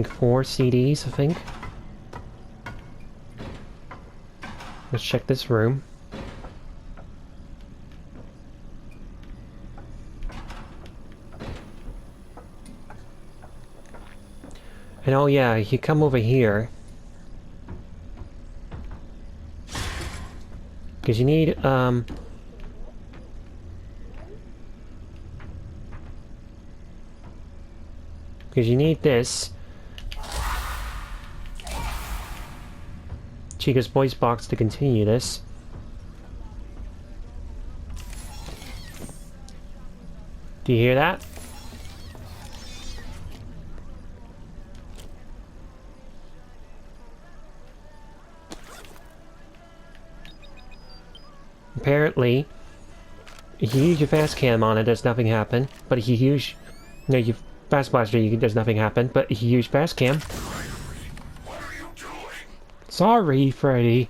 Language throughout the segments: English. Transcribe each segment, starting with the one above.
think 4 CDs, I think. Let's check this room. And oh yeah, you come over here. Because you need, because you need this. Chica's voice box to continue this. Do you hear that? Apparently, if you use your fast cam on it, there's nothing happen. But if you use, no, your fast blaster, there's nothing happen. But if you use fast cam, What are you doing? sorry, Freddy.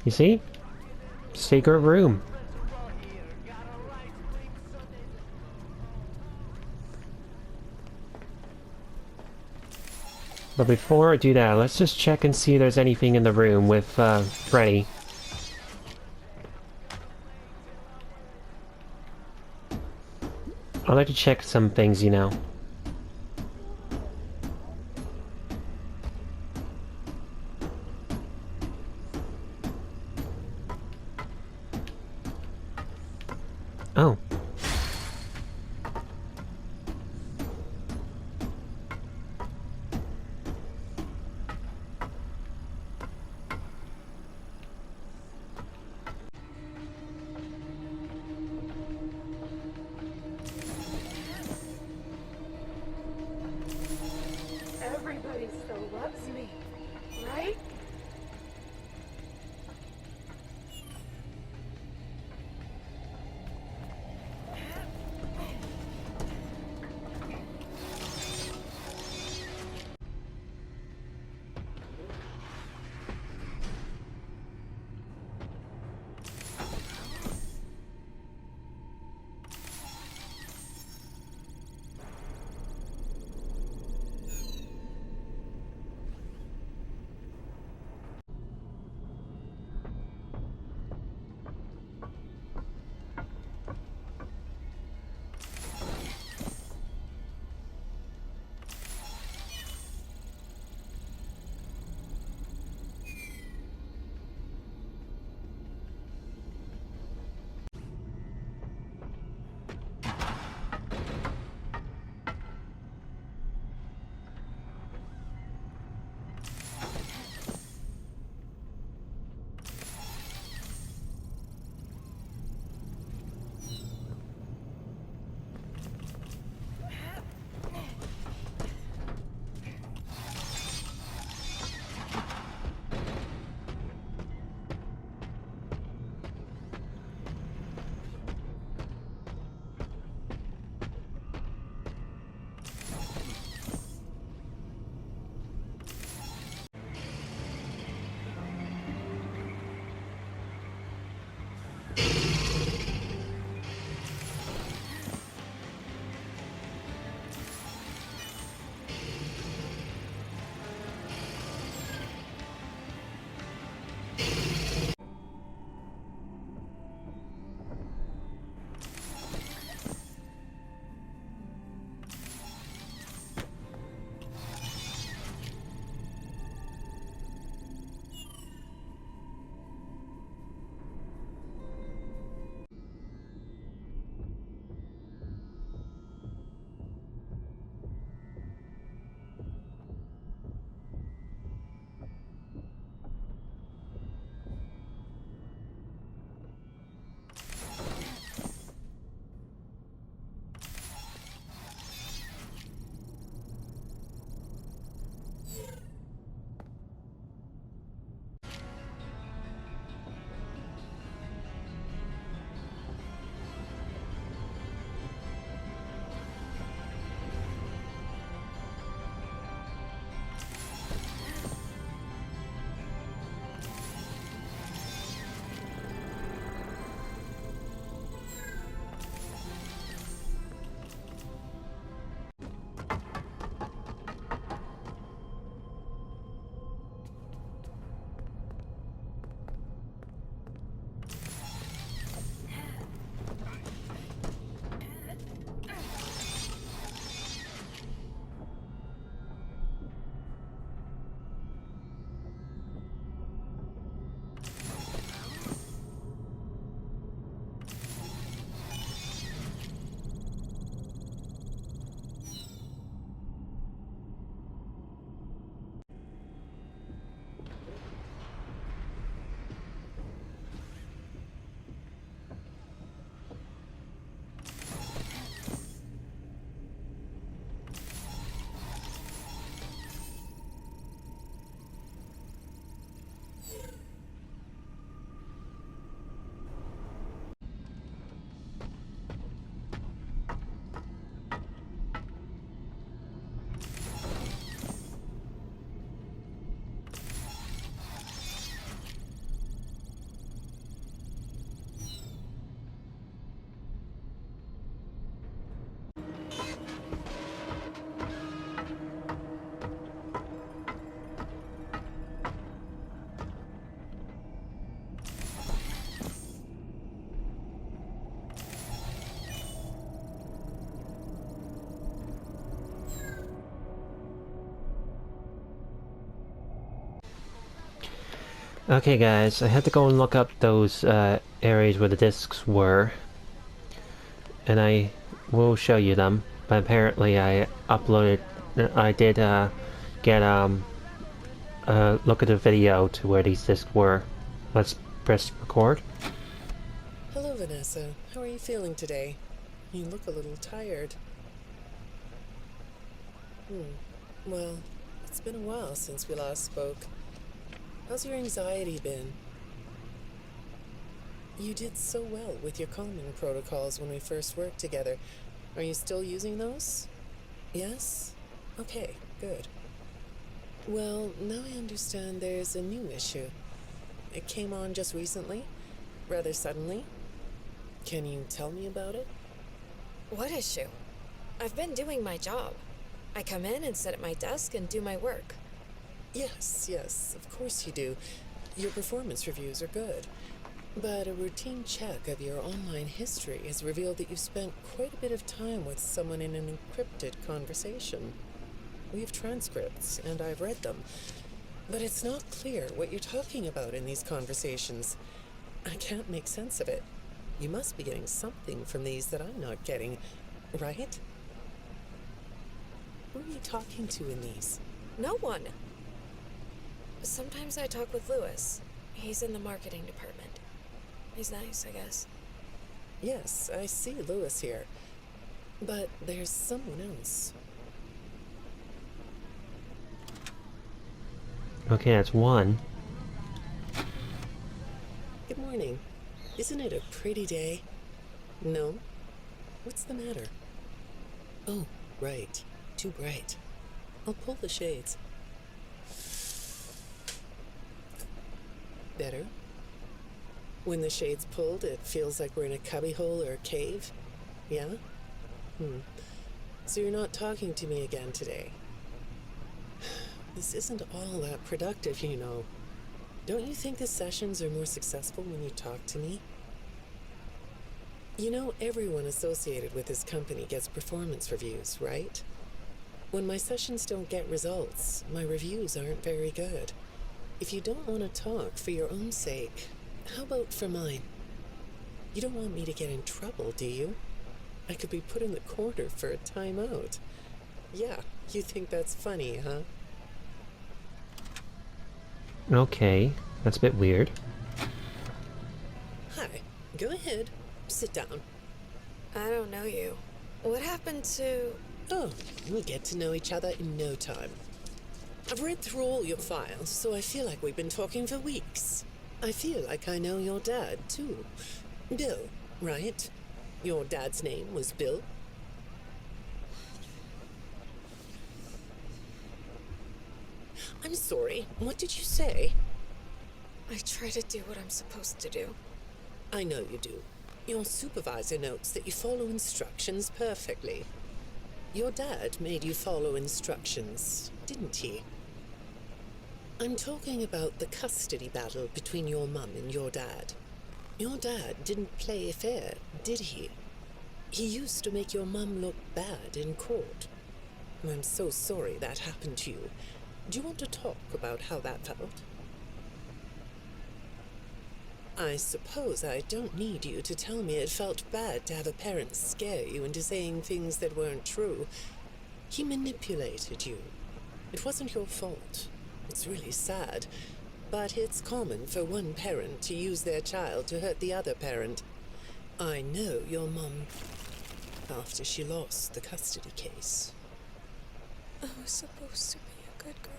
You see? Secret room. But before I do that, let's just check and see if there's anything in the room with Freddy. I'd like to check some things, you know. Oh. Everybody still loves me, right? Okay, guys, I had to go and look up those areas where the discs were, and I will show you them. But apparently, I uploaded. I did get look at the video to where these discs were. Let's press record. Hello, Vanessa. How are you feeling today? You look a little tired. Well, it's been a while since we last spoke. How's your anxiety been? You did so well with your calming protocols when we first worked together. Are you still using those? Yes? Okay, good. Well, now I understand there's a new issue. It came on just recently, rather suddenly. Can you tell me about it? What issue? I've been doing my job. I come in and sit at my desk and do my work. Yes, of course you do. Your performance reviews are good. But a routine check of your online history has revealed that you spent quite a bit of time with someone in an encrypted conversation. We have transcripts, and I've read them. But it's not clear what you're talking about in these conversations. I can't make sense of it. You must be getting something from these that I'm not getting, right? Who are you talking to in these? No one. Sometimes I talk with Lewis. He's in the marketing department. He's nice, I guess. Yes, I see Lewis here. But there's someone else. Okay, that's one. Good morning. Isn't it a pretty day? No? What's the matter? Oh, right. Too bright. I'll pull the shades. Better? When the shade's pulled, it feels like we're in a cubbyhole or a cave? Yeah? So you're not talking to me again today? This isn't all that productive, you know. Don't you think the sessions are more successful when you talk to me? You know, everyone associated with this company gets performance reviews, right? When my sessions don't get results, my reviews aren't very good. If you don't want to talk for your own sake, how about for mine? You don't want me to get in trouble, do you? I could be put in the corner for a timeout. Yeah, you think that's funny, huh? Okay, that's a bit weird. Hi, go ahead. Sit down. I don't know you. What happened to... Oh, we'll get to know each other in no time. I've read through all your files, so I feel like we've been talking for weeks. I feel like I know your dad, too. Bill, right? Your dad's name was Bill? I'm sorry, what did you say? I try to do what I'm supposed to do. I know you do. Your supervisor notes that you follow instructions perfectly. Your dad made you follow instructions, didn't he? I'm talking about the custody battle between your mum and your dad. Your dad didn't play fair, did he? He used to make your mum look bad in court. I'm so sorry that happened to you. Do you want to talk about how that felt? I suppose I don't need you to tell me it felt bad to have a parent scare you into saying things that weren't true. He manipulated you. It wasn't your fault. It's really sad. But it's common for one parent to use their child to hurt the other parent. I know your mum after she lost the custody case. I was supposed to be a good girl.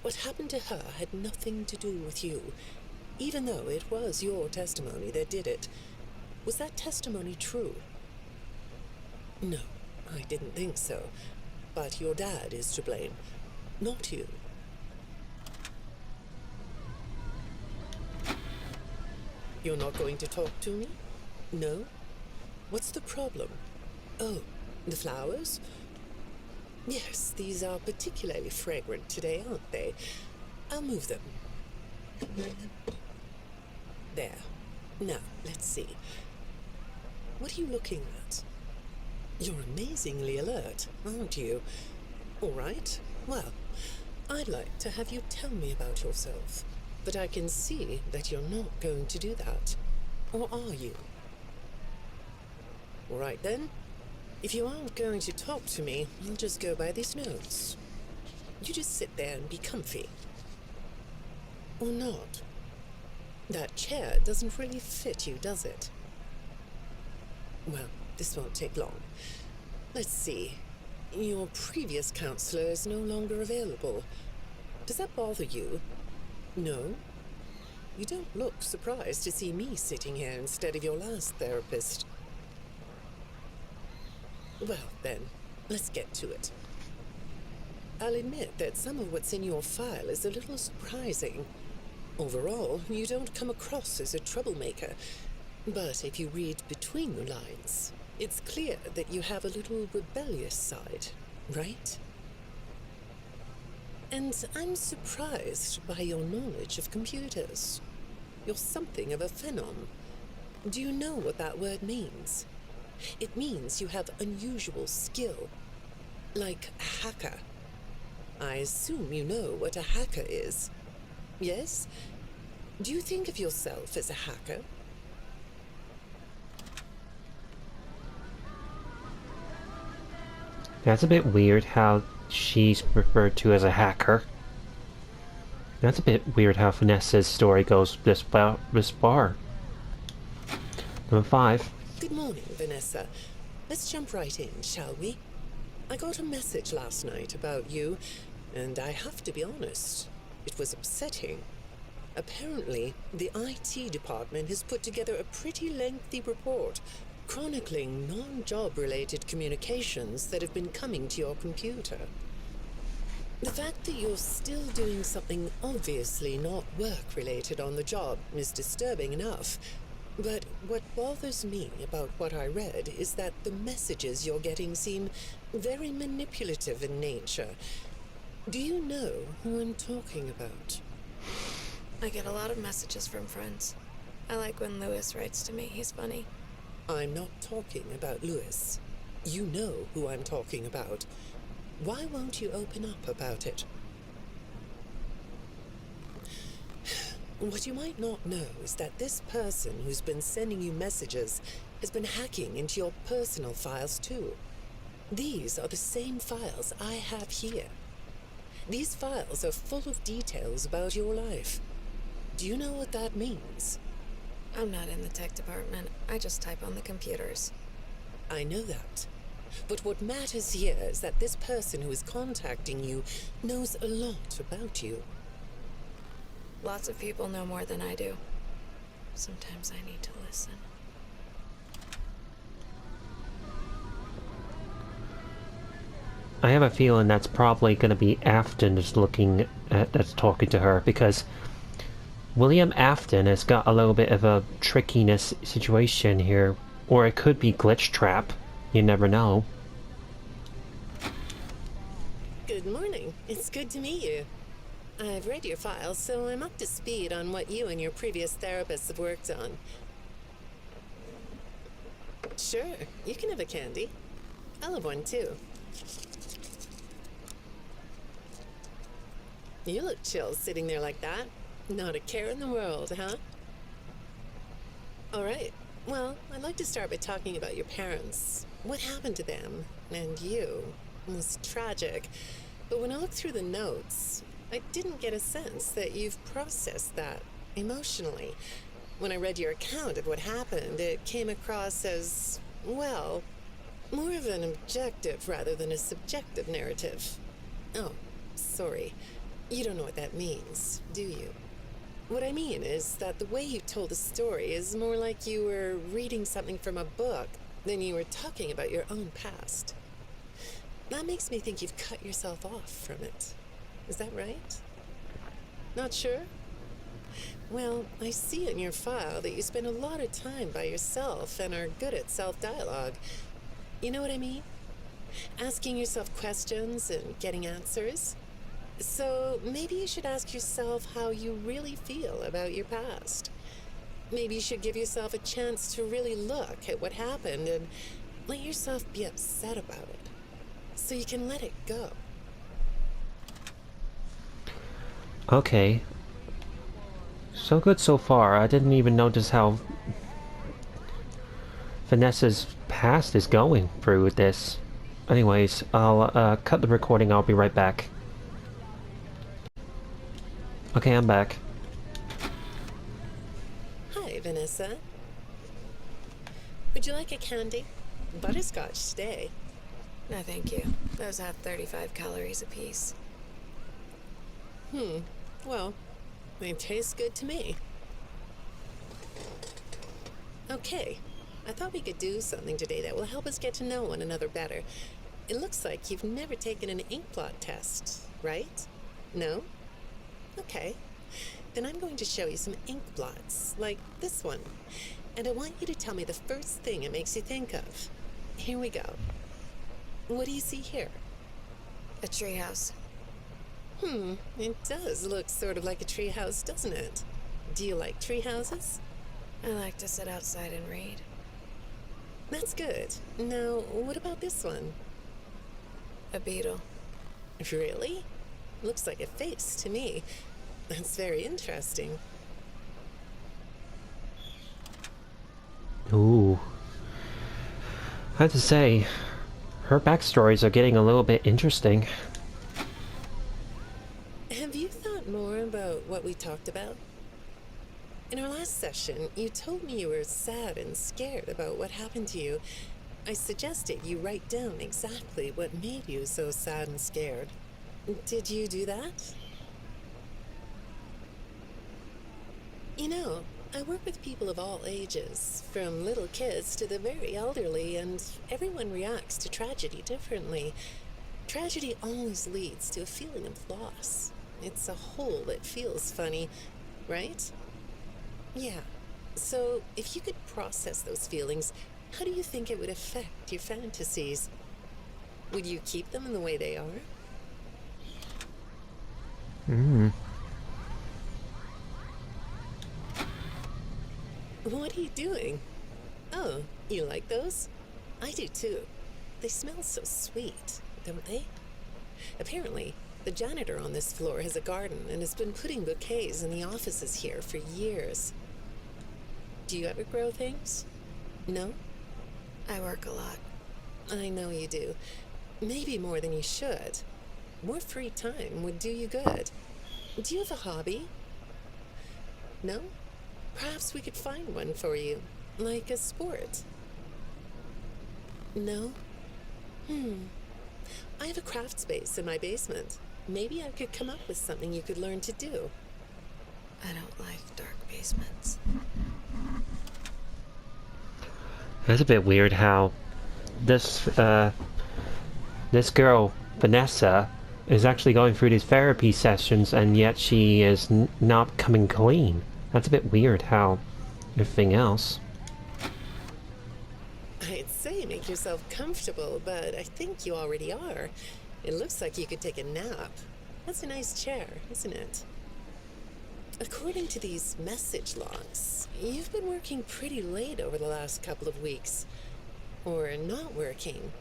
What happened to her had nothing to do with you, even though it was your testimony that did it. Was that testimony true? No, I didn't think so. But your dad is to blame, not you. You're not going to talk to me? No? What's the problem? Oh, the flowers? Yes, these are particularly fragrant today, aren't they? I'll move them. There. Now, let's see. What are you looking at? You're amazingly alert, aren't you? All right. Well, I'd like to have you tell me about yourself. But I can see that you're not going to do that. Or are you? All right then. If you aren't going to talk to me, I'll just go by these notes. You just sit there and be comfy. Or not. That chair doesn't really fit you, does it? Well, this won't take long. Let's see. Your previous counselor is no longer available. Does that bother you? No? You don't look surprised to see me sitting here instead of your last therapist. Well, then, let's get to it. I'll admit that some of what's in your file is a little surprising. Overall, you don't come across as a troublemaker. But if you read between the lines, it's clear that you have a little rebellious side, right? And I'm surprised by your knowledge of computers. You're something of a phenom. Do you know what that word means? It means you have unusual skill. Like a hacker. I assume you know what a hacker is. Yes? Do you think of yourself as a hacker? That's a bit weird how she's referred to as a hacker. That's a bit weird how Vanessa's story goes this far. Number 5. Good morning, Vanessa. Let's jump right in, shall we? I got a message last night about you, and I have to be honest, it was upsetting. Apparently, the IT department has put together a pretty lengthy report chronicling non-job related communications that have been coming to your computer. The fact that you're still doing something obviously not work-related on the job is disturbing enough. But what bothers me about what I read is that the messages you're getting seem very manipulative in nature. Do you know who I'm talking about? I get a lot of messages from friends. I like when Lewis writes to me. He's funny. I'm not talking about Lewis. You know who I'm talking about. Why won't you open up about it? What you might not know is that this person who's been sending you messages has been hacking into your personal files too. These are the same files I have here. These files are full of details about your life. Do you know what that means? I'm not in the tech department. I just type on the computers. I know that. But what matters here is that this person who is contacting you knows a lot about you. Lots of people know more than I do. Sometimes I need to listen. I have a feeling that's probably going to be Afton that's talking to her, because William Afton has got a little bit of a trickiness situation here. Or it could be Glitch Trap. You never know. Good morning. It's good to meet you. I've read your file, so I'm up to speed on what you and your previous therapists have worked on. Sure, you can have a candy. I'll have one too. You look chill sitting there like that. Not a care in the world, huh? All right. Well, I'd like to start by talking about your parents. What happened to them? And you? It was tragic. But when I looked through the notes, I didn't get a sense that you've processed that emotionally. When I read your account of what happened, it came across as, well, more of an objective rather than a subjective narrative. Oh, sorry. You don't know what that means, do you? What I mean is that the way you told the story is more like you were reading something from a book than you were talking about your own past. That makes me think you've cut yourself off from it. Is that right? Not sure? Well, I see in your file that you spend a lot of time by yourself and are good at self-dialogue. You know what I mean? Asking yourself questions and getting answers. So maybe you should ask yourself how you really feel about your past. Maybe you should give yourself a chance to really look at what happened and let yourself be upset about it, so you can let it go. Okay. So good so far. I didn't even notice how Vanessa's past is going through with this. Anyways, I'll cut the recording. I'll be right back. Okay, I'm back. Hi, Vanessa. Would you like a candy? Butterscotch today. No, thank you. Those have 35 calories apiece. Well, they taste good to me. Okay, I thought we could do something today that will help us get to know one another better. It looks like you've never taken an ink blot test, right? No? Okay. Then I'm going to show you some ink blots, like this one. And I want you to tell me the first thing it makes you think of. Here we go. What do you see here? A treehouse. It does look sort of like a treehouse, doesn't it? Do you like treehouses? I like to sit outside and read. That's good. Now, what about this one? A beetle. Really? Looks like a face to me. That's very interesting. Ooh. I have to say, her backstories are getting a little bit interesting. Have you thought more about what we talked about? In our last session, you told me you were sad and scared about what happened to you. I suggested you write down exactly what made you so sad and scared. Did you do that? You know, I work with people of all ages, from little kids to the very elderly, and everyone reacts to tragedy differently. Tragedy always leads to a feeling of loss. It's a hole that feels funny, right? Yeah. So, if you could process those feelings, how do you think it would affect your fantasies? Would you keep them in the way they are? What are you doing? Oh, you like those? I do too. They smell so sweet, don't they? Apparently, the janitor on this floor has a garden and has been putting bouquets in the offices here for years. Do you ever grow things? No? I work a lot. I know you do. Maybe more than you should. More free time would do you good. Do you have a hobby? No? Perhaps we could find one for you, like a sport. No? I have a craft space in my basement. Maybe I could come up with something you could learn to do. I don't like dark basements. That's a bit weird how this this girl, Vanessa, is actually going through these therapy sessions and yet she is not coming clean. That's a bit weird how everything else. I'd say make yourself comfortable, but I think you already are. It looks like you could take a nap. That's a nice chair, isn't it? According to these message logs, you've been working pretty late over the last couple of weeks. Or not working.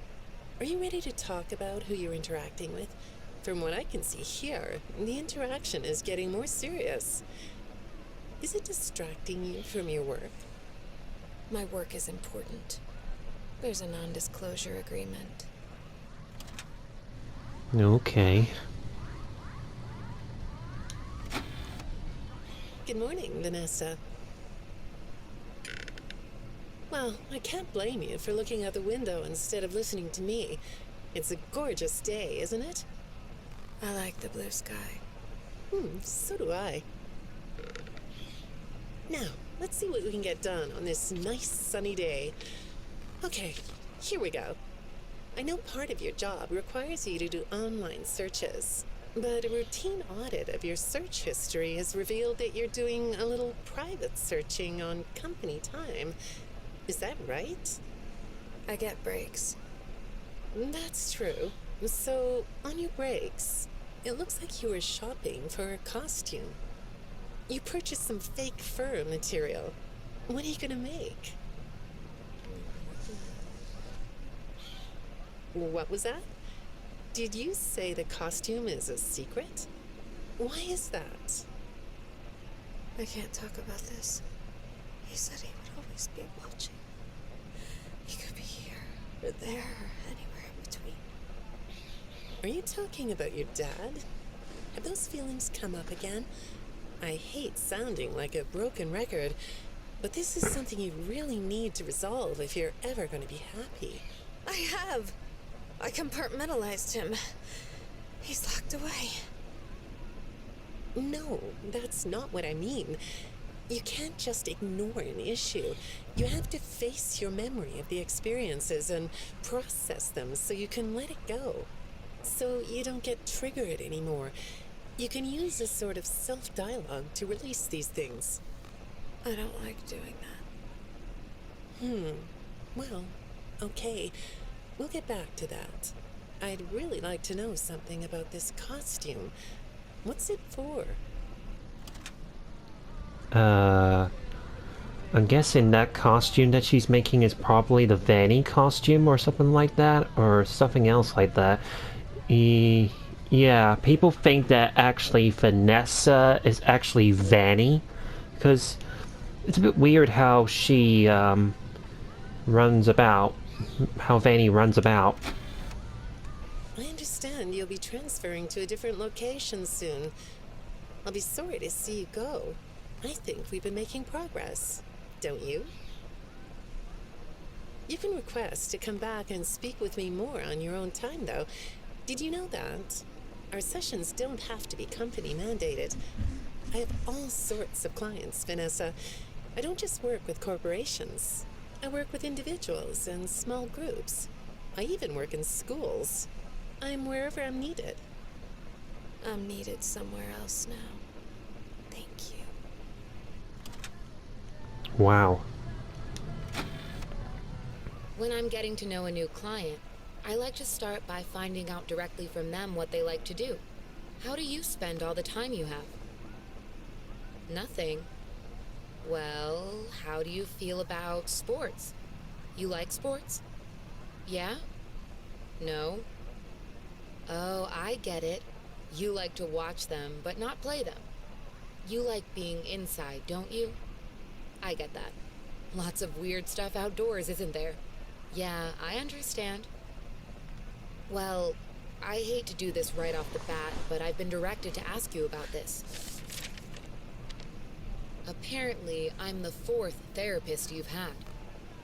Are you ready to talk about who you're interacting with? From what I can see here, the interaction is getting more serious. Is it distracting you from your work? My work is important. There's a non-disclosure agreement. Okay. Good morning, Vanessa. Well, I can't blame you for looking out the window instead of listening to me. It's a gorgeous day, isn't it? I like the blue sky. So do I. Now, let's see what we can get done on this nice sunny day. Okay, here we go. I know part of your job requires you to do online searches, but a routine audit of your search history has revealed that you're doing a little private searching on company time. Is that right? I get breaks. That's true. So, on your breaks, it looks like you were shopping for a costume. You purchased some fake fur material. What are you gonna make? What was that? Did you say the costume is a secret? Why is that? I can't talk about this. He said he would always be watching. He could be here, or there, or anywhere in between. Are you talking about your dad? Have those feelings come up again? I hate sounding like a broken record, but this is something you really need to resolve if you're ever going to be happy. I have. I compartmentalized him. He's locked away. No, that's not what I mean. You can't just ignore an issue. You have to face your memory of the experiences and process them so you can let it go. So you don't get triggered anymore. You can use a sort of self-dialogue to release these things. I don't like doing that. Well, okay. We'll get back to that. I'd really like to know something about this costume. What's it for? I'm guessing that costume that she's making is probably the Vanny costume or something like that, or something else like that. Yeah, people think that actually Vanessa is actually Vanny, because it's a bit weird how she runs about, how Vanny runs about. I understand you'll be transferring to a different location soon. I'll be sorry to see you go. I think we've been making progress, don't you? You can request to come back and speak with me more on your own time, though. Did you know that? Our sessions don't have to be company mandated. I have all sorts of clients, Vanessa. I don't just work with corporations. I work with individuals and small groups. I even work in schools. I'm wherever I'm needed. I'm needed somewhere else now. Thank you. Wow. When I'm getting to know a new client, I like to start by finding out directly from them what they like to do. How do you spend all the time you have? Nothing. Well, how do you feel about sports? You like sports? Yeah? No? Oh, I get it. You like to watch them, but not play them. You like being inside, don't you? I get that. Lots of weird stuff outdoors, isn't there? Yeah, I understand. Well, I hate to do this right off the bat, but I've been directed to ask you about this. Apparently, I'm the 4th therapist you've had.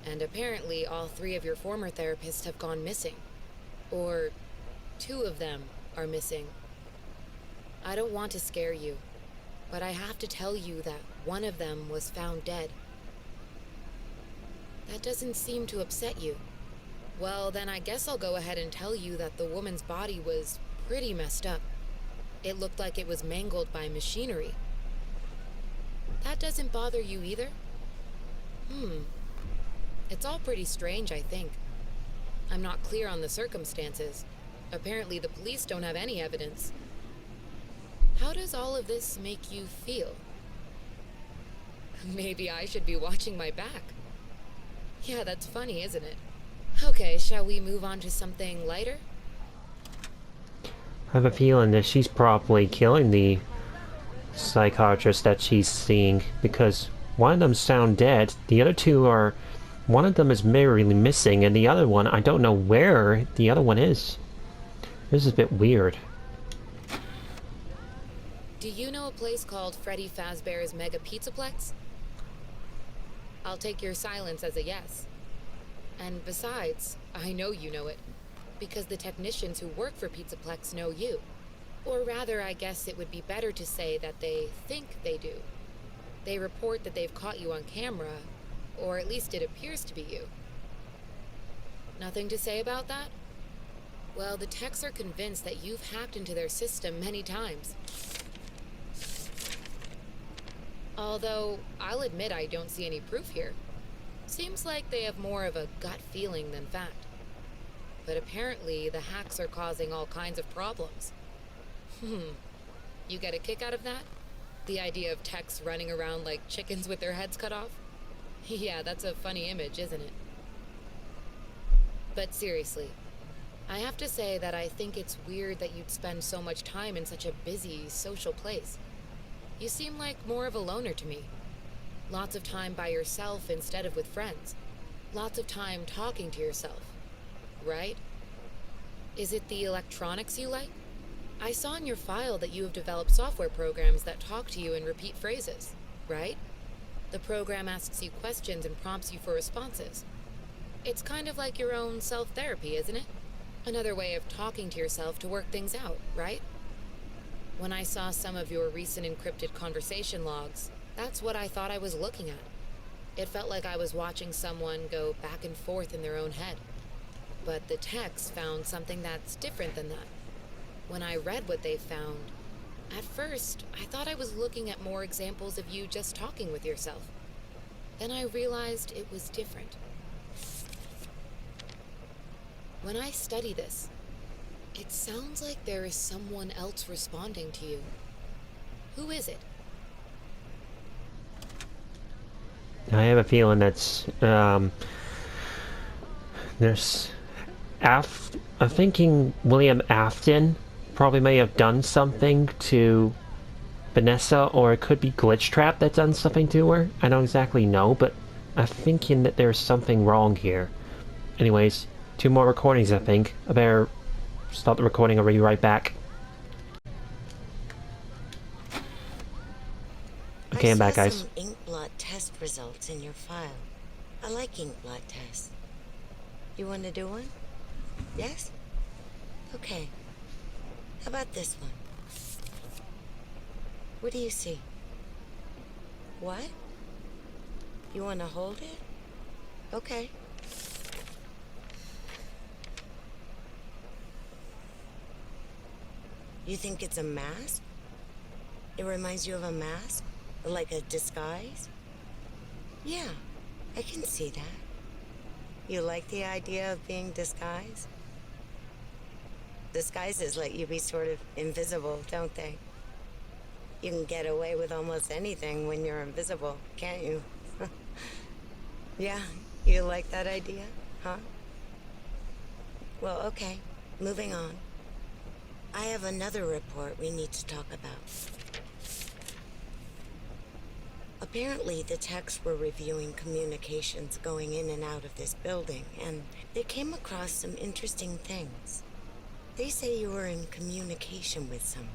And apparently, all 3 of your former therapists have gone missing. Or 2 of them are missing. I don't want to scare you, but I have to tell you that one of them was found dead. That doesn't seem to upset you. Well, then I guess I'll go ahead and tell you that the woman's body was pretty messed up. It looked like it was mangled by machinery. That doesn't bother you either? It's all pretty strange, I think. I'm not clear on the circumstances. Apparently the police don't have any evidence. How does all of this make you feel? Maybe I should be watching my back. Yeah, that's funny, isn't it? Okay, shall we move on to something lighter? I have a feeling that she's probably killing the psychiatrist that she's seeing, because one of them sound dead, the other 2 are... One of them is merely missing, and the other one, I don't know where the other one is. This is a bit weird. Do you know a place called Freddy Fazbear's Mega Pizzaplex? I'll take your silence as a yes. And besides, I know you know it, because the technicians who work for Pizzaplex know you. Or rather, I guess it would be better to say that they think they do. They report that they've caught you on camera, or at least it appears to be you. Nothing to say about that? Well, the techs are convinced that you've hacked into their system many times. Although, I'll admit I don't see any proof here. Seems like they have more of a gut feeling than fact. But apparently, the hacks are causing all kinds of problems. You get a kick out of that? The idea of techs running around like chickens with their heads cut off? Yeah, that's a funny image, isn't it? But seriously, I have to say that I think it's weird that you'd spend so much time in such a busy, social place. You seem like more of a loner to me. Lots of time by yourself instead of with friends. Lots of time talking to yourself. Right? Is it the electronics you like? I saw in your file that you have developed software programs that talk to you in repeat phrases, right? The program asks you questions and prompts you for responses. It's kind of like your own self-therapy, isn't it? Another way of talking to yourself to work things out, right? When I saw some of your recent encrypted conversation logs, that's what I thought I was looking at. It felt like I was watching someone go back and forth in their own head. But the techs found something that's different than that. When I read what they found, at first, I thought I was looking at more examples of you just talking with yourself. Then I realized it was different. When I study this, it sounds like there is someone else responding to you. Who is it? I have a feeling that's, there's... I'm thinking William Afton probably may have done something to Vanessa, or it could be Glitchtrap that's done something to her. I don't exactly know, but I'm thinking that there's something wrong here. Anyways, 2 more recordings, I think. I better stop the recording. I'll be right back. Okay, I'm back, guys. I saw some ink blot test results in your file. I like ink blot tests. You want to do one? Yes? Okay. How about this one? What do you see? What? You want to hold it? Okay. You think it's a mask? It reminds you of a mask? Like a disguise? Yeah, I can see that. You like the idea of being disguised? Disguises let you be sort of invisible, don't they? You can get away with almost anything when you're invisible, can't you? Yeah, you like that idea, huh? Well, okay, moving on. I have another report we need to talk about. Apparently, the techs were reviewing communications going in and out of this building, and they came across some interesting things. They say you were in communication with someone.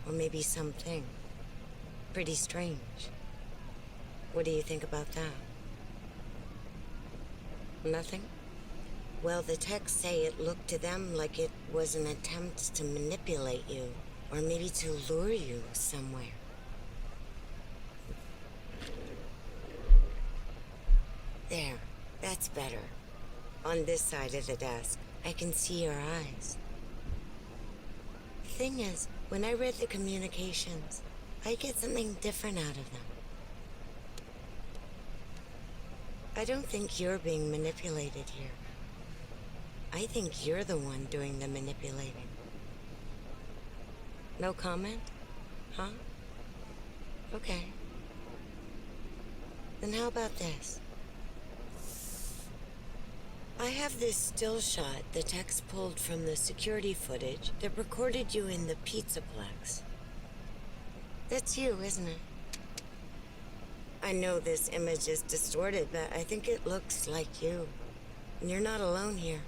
Or maybe something. Pretty strange. What do you think about that? Nothing? Well, the techs say it looked to them like it was an attempt to manipulate you, or maybe to lure you somewhere. There, that's better. On this side of the desk, I can see your eyes. The thing is, when I read the communications, I get something different out of them. I don't think you're being manipulated here. I think you're the one doing the manipulating. No comment? Huh? Okay. Then how about this? I have this still shot the techs pulled from the security footage that recorded you in the Pizzaplex. That's you, isn't it? I know this image is distorted, but I think it looks like you. And you're not alone here.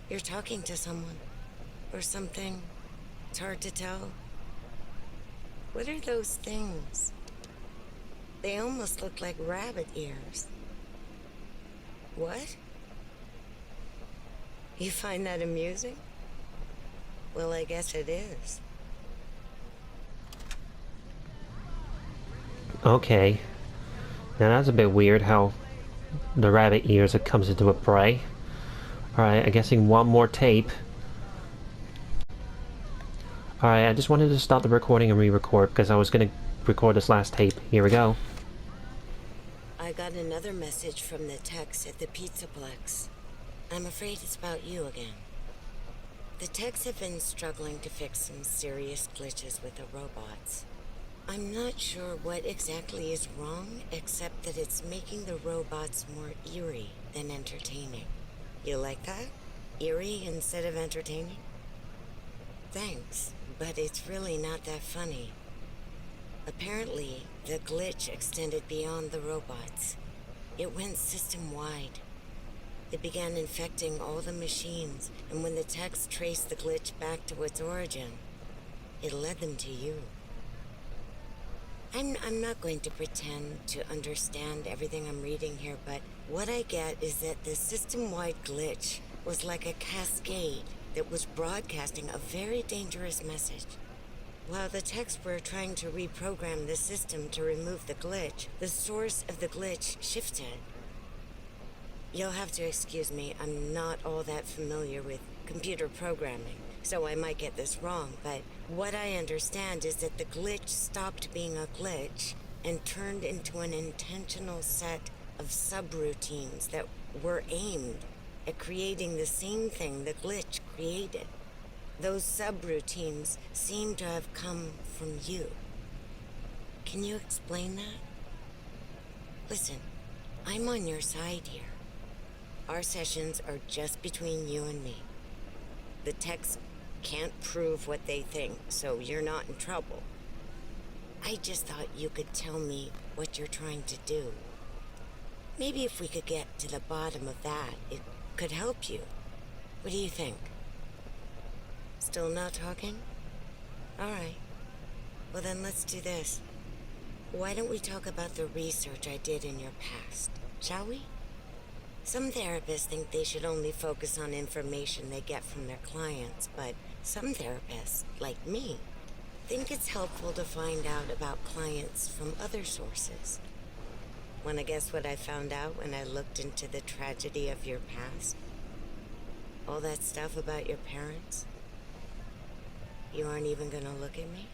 You're talking to someone. Or something. It's hard to tell. What are those things? They almost look like rabbit ears. What? You find that amusing? Well, I guess it is. Okay. Now that's a bit weird how the rabbit ears it comes into a play. Alright, I'm guessing one more tape. Alright, I just wanted to stop the recording and re-record because I was going to record this last tape. Here we go. I got another message from the techs at the Pizzaplex. I'm afraid it's about you again. The techs have been struggling to fix some serious glitches with the robots. I'm not sure what exactly is wrong, except that it's making the robots more eerie than entertaining. You like that? Eerie instead of entertaining? Thanks, but it's really not that funny. Apparently, the glitch extended beyond the robots. It went system-wide. It began infecting all the machines, and when the techs traced the glitch back to its origin, it led them to you. I'm not going to pretend to understand everything I'm reading here, but what I get is that the system-wide glitch was like a cascade that was broadcasting a very dangerous message. While the techs were trying to reprogram the system to remove the glitch, the source of the glitch shifted. You'll have to excuse me, I'm not all that familiar with computer programming, so I might get this wrong, but what I understand is that the glitch stopped being a glitch and turned into an intentional set of subroutines that were aimed at creating the same thing the glitch created. Those subroutines seem to have come from you. Can you explain that? Listen, I'm on your side here. Our sessions are just between you and me. The techs can't prove what they think, so you're not in trouble. I just thought you could tell me what you're trying to do. Maybe if we could get to the bottom of that, it could help you. What do you think? Still not talking? All right. Well then let's do this. Why don't we talk about the research I did in your past, shall we? Some therapists think they should only focus on information they get from their clients, but some therapists, like me, think it's helpful to find out about clients from other sources. Wanna guess what I found out when I looked into the tragedy of your past? All that stuff about your parents? You aren't even gonna look at me?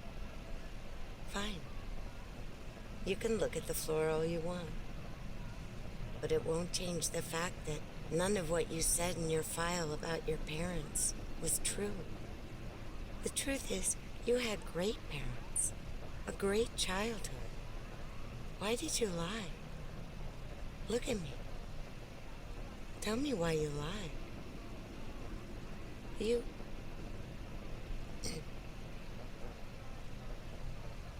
Fine. You can look at the floor all you want. But it won't change the fact that none of what you said in your file about your parents was true. The truth is, you had great parents, a great childhood. Why did you lie? Look at me. Tell me why you lied. You...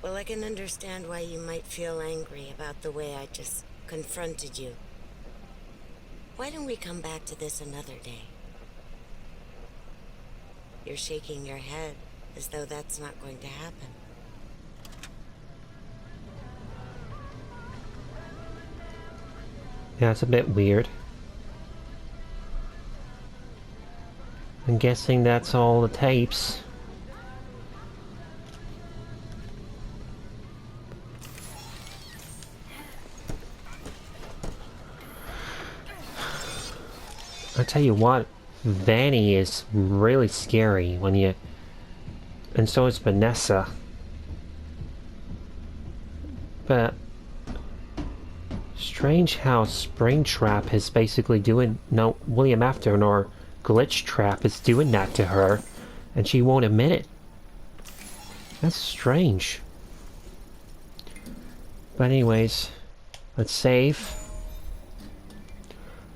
Well, I can understand why you might feel angry about the way I just confronted you. Why don't we come back to this another day? You're shaking your head as though that's not going to happen. Yeah, it's a bit weird. I'm guessing that's all the tapes. I tell you what, Vanny is really scary when you... And so is Vanessa. But... Strange how Springtrap is basically doing... No, William Afton or Glitchtrap is doing that to her. And she won't admit it. That's strange. But anyways, let's save.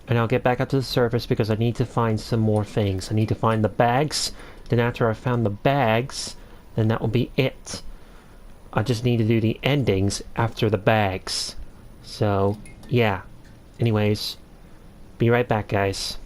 And I'll get back up to the surface because I need to find some more things. I need to find the bags. Then after I've found the bags, then that will be it. I just need to do the endings after the bags. So, yeah. Anyways, be right back, guys.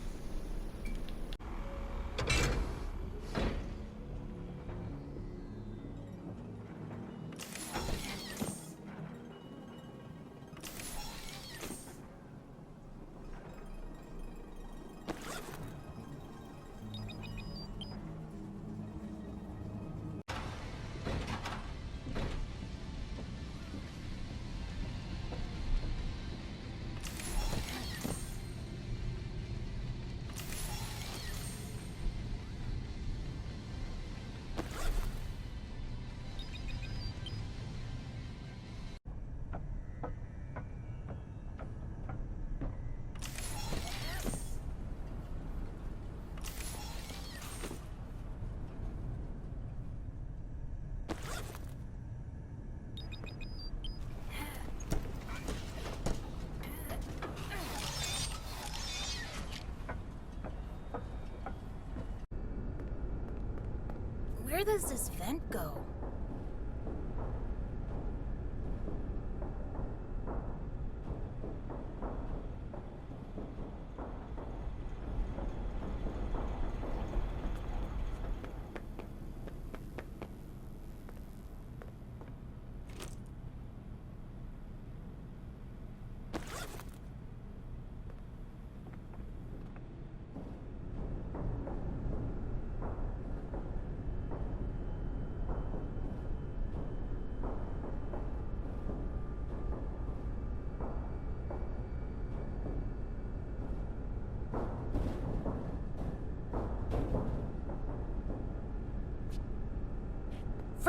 Where does this vent go?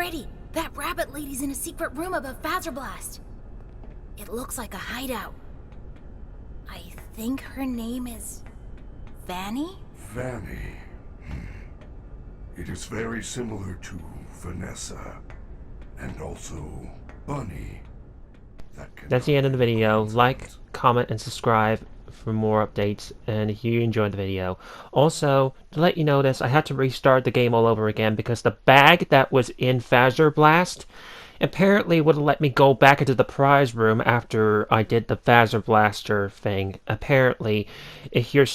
Freddy! That rabbit lady's in a secret room above Blast. It looks like a hideout. I think her name is... Vanny? Vanny. It is very similar to Vanessa. And also Bunny. That's the end of the video. Like, comment, and subscribe for more updates, and if you enjoyed the video. Also, to let you know this, I had to restart the game all over again because the bag that was in Blast apparently would have let me go back into the prize room after I did the Phaser Blaster thing. Apparently, if you're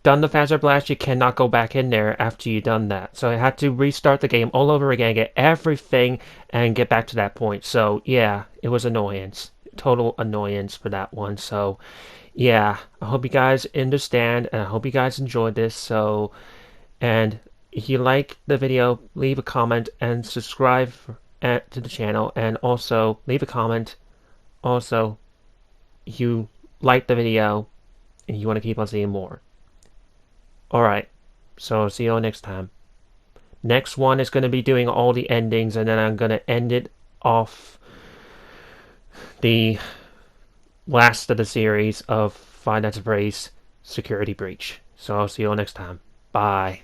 done the Phaser Blast, you cannot go back in there after you've done that. So I had to restart the game all over again, get everything, and get back to that point. So yeah, it was annoyance. Total annoyance for that one. So yeah, I hope you guys understand, and I hope you guys enjoyed this. So, and if you like the video, leave a comment and subscribe to the channel, and also leave a comment. Also, if you like the video and you want to keep on seeing more. Alright, so see you all next time. Next one is going to be doing all the endings, and then I'm going to end it off the last of the series of Five Nights at Freddy's Security Breach. So I'll see you all next time. Bye.